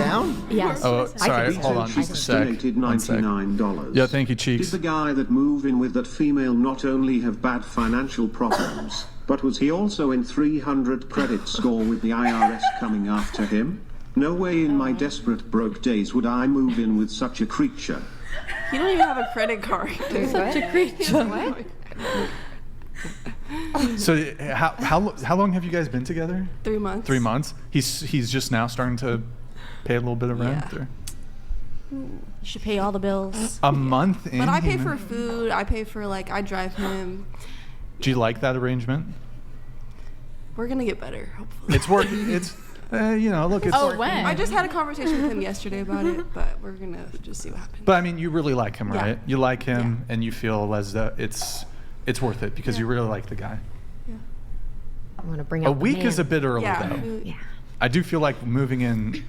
down? Yes. Oh, sorry. Hold on just a sec. Donated One sec. $99. Yeah, thank you, Cheeks. Did the guy that move in with that female not only have bad financial problems, but was he also in 300 credit score with the IRS coming after him? No way in my desperate broke days would I move in with such a creature. You don't even have a credit card. Such a creature. What? So how long have you guys been together? 3 months. 3 months. He's just now starting to pay a little bit of rent. Yeah. Or? You should pay all the bills. A month in. But I pay for food. I pay for I drive him. Do you like that arrangement? We're gonna get better, hopefully. It's working. It's look. It's working. when? I just had a conversation with him yesterday about it, but we're gonna just see what happens. But I mean, you really like him, Yeah. right? You like him, Yeah. and you feel as though it's worth it because you really like the guy. I want to bring A out the week man. is a bit early, Yeah. though. Yeah. I do feel like moving in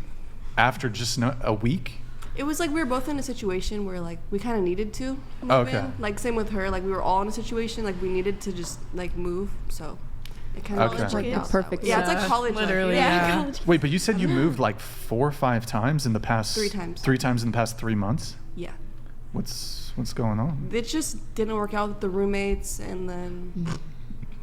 after just a week. It was we were both in a situation where we kind of needed to move Okay. in. Same with her. We were all in a situation we needed to just move. So it kind of Okay. just worked The out. perfect Yeah, it's like Yeah, college life. literally, Yeah. yeah. Wait, but you said you moved 4 or 5 times in the past. 3 times. 3 times in the past 3 months. Yeah. What's going on? It just didn't work out with the roommates, and then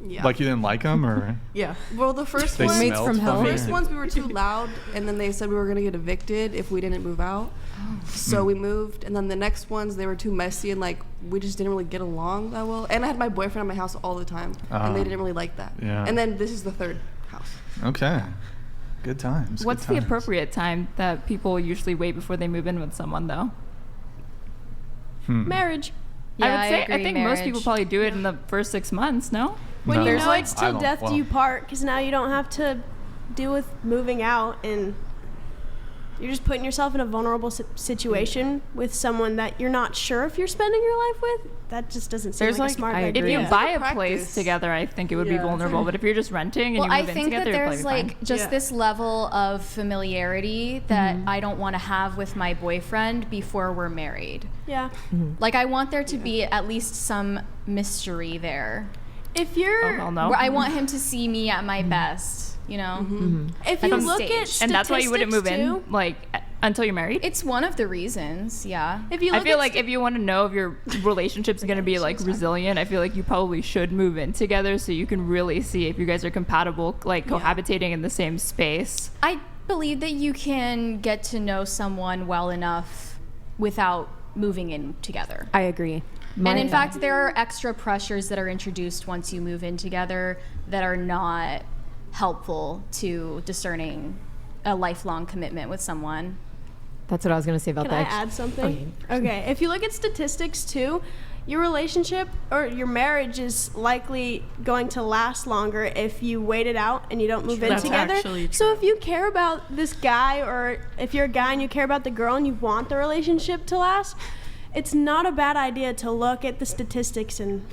yeah. Like you didn't like them, or Yeah. Well, the first they one, Roommates smelled from hell? funny, first or- ones we were too loud, and then they said we were gonna get evicted if we didn't move out. So we moved, and then the next ones they were too messy, and we just didn't really get along that well. And I had my boyfriend at my house all the time, and they didn't really like that. Yeah. And then this is the third house. Okay. Good times. What's good the times. appropriate time that people usually wait before they move in with someone, though? Marriage. I Yeah, would say I agree, think most people marriage. probably do it in the first 6 months. No. When No. you There's know it's I till don't- death do well- you part, because now you don't have to deal with moving out, and you're just putting yourself in a vulnerable situation with someone that you're not sure if you're spending your life with. That just doesn't seem There's like a smart I idea. If you agree. buy It's a like a place practice. together, I think it would be Yeah. vulnerable. But if you're just renting and Well, you I move in think that together, you're there's probably fine. just Yeah. this level of familiarity that I don't want to have with my boyfriend before we're married. Yeah. I want there to be at least some mystery there. If you're, Oh, hell no. Where I want him to see me at my best, you know? if At you some look stage. at And that's why you wouldn't move statistics, in, too, until you're married. It's one of the reasons, yeah. If you I look feel at like if you want to know if your relationship's going to be resilient, I feel like you probably should move in together so you can really see if you guys are compatible, cohabitating in the same space. I believe that you can get to know someone well enough without moving in together. I agree. And in fact, there are extra pressures that are introduced once you move in together that are not helpful to discerning a lifelong commitment with someone. That's what I was going to say about Can I that. add something? Okay. If you look at statistics too, your relationship or your marriage is likely going to last longer if you wait it out and you don't move in That's together. actually So true. if you care about this guy, or if you're a guy and you care about the girl and you want the relationship to last, it's not a bad idea to look at the statistics and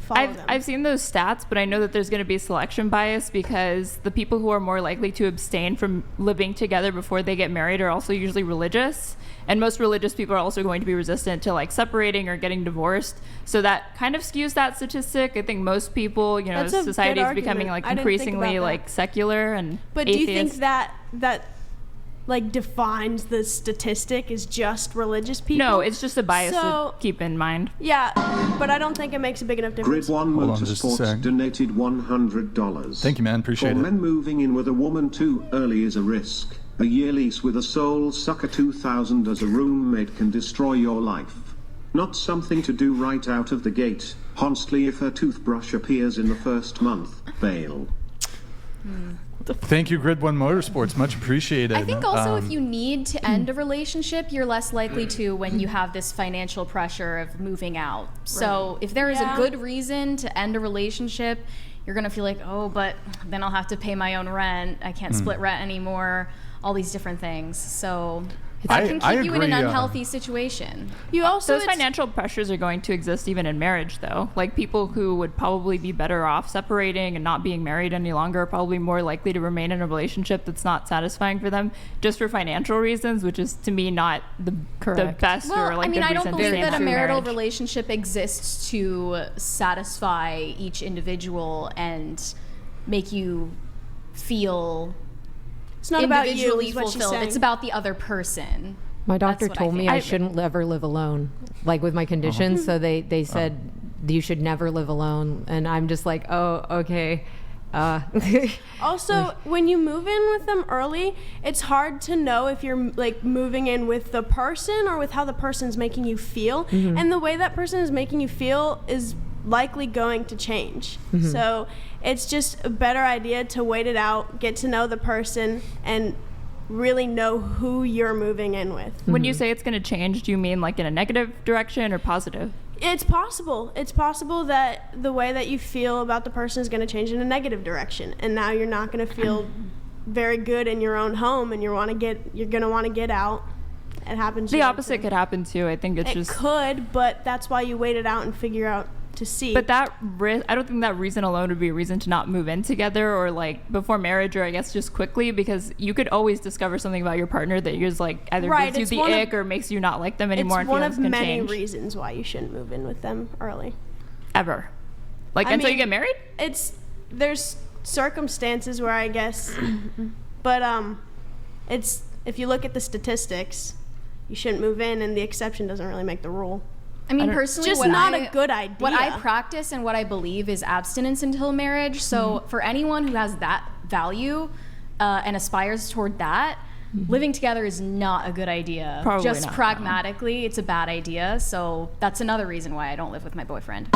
follow them. I've seen those stats, but I know that there's going to be selection bias because the people who are more likely to abstain from living together before they get married are also usually religious. And most religious people are also going to be resistant to separating or getting divorced. So that kind of skews that statistic. I think most people, That's a good society is becoming argument. I didn't think increasingly about that. secular and But do you think atheist. that defines the statistic is just religious people? No, it's just a bias So- to keep in mind. Yeah, but I don't think it makes a big enough Grid difference. One Hold on just a Motorsports sec. donated $100. Thank you, man. Appreciate For it. men moving in with a woman too early is a risk. A year lease with a soul sucker 2000 as a roommate can destroy your life. Not something to do right out of the gate. Honestly, if her toothbrush appears in the first month, bail. Thank you, Grid One Motorsports. Much appreciated. I think also if you need to end a relationship, you're less likely to when you have this financial pressure of moving out. So if there is Yeah. a good reason to end a relationship, you're going to feel like, oh, but then I'll have to pay my own rent. I can't split rent anymore. All these different things. So that can keep you in an agree, unhealthy situation. You also Those financial pressures are going to exist even in marriage, though. People who would probably be better off separating and not being married any longer are probably more likely to remain in a relationship that's not satisfying for them just for financial reasons, which is, to me, not the best Well, or I mean, good I don't reason to believe stay in that a true marital marriage. relationship exists to satisfy each individual and make you feel It's not about you, individually is what she's fulfilled. saying. It's about the other person. My doctor That's what I told me think. I shouldn't ever live alone, like with my conditions. So they said you should never live alone, and I'm just like, oh, okay. Also, when you move in with them early, it's hard to know if you're like moving in with the person or with how the person's making you feel. And the way that person is making you feel is likely going to change. So it's just a better idea to wait it out, get to know the person, and really know who you're moving in with. When you say it's going to change, do you mean like in a negative direction or positive? It's possible. It's possible that the way that you feel about the person is going to change in a negative direction, and now you're not going to feel very good in your own home, and you're going to want to get out. It happens. The opposite could happen too. I think it's It just. could, but that's why you wait it out and figure out to see. But I don't think that reason alone would be a reason to not move in together or like before marriage, or I guess just quickly, because you could always discover something about your partner that is like either Right, gives you it's the one of- ick or makes you not like them anymore. it's and one feelings of can many change. reasons why you shouldn't move in with them early. Ever. Like I until you mean, get married? There's circumstances where I guess, but it's if you look at the statistics, you shouldn't move in, and the exception doesn't really make the rule. I mean, personally, Just what not I- a good idea. What I practice and what I believe is abstinence until marriage. So for anyone who has that value and aspires toward that, living together is not a good idea. Probably Just not, no. pragmatically, it's a bad idea. So that's another reason why I don't live with my boyfriend.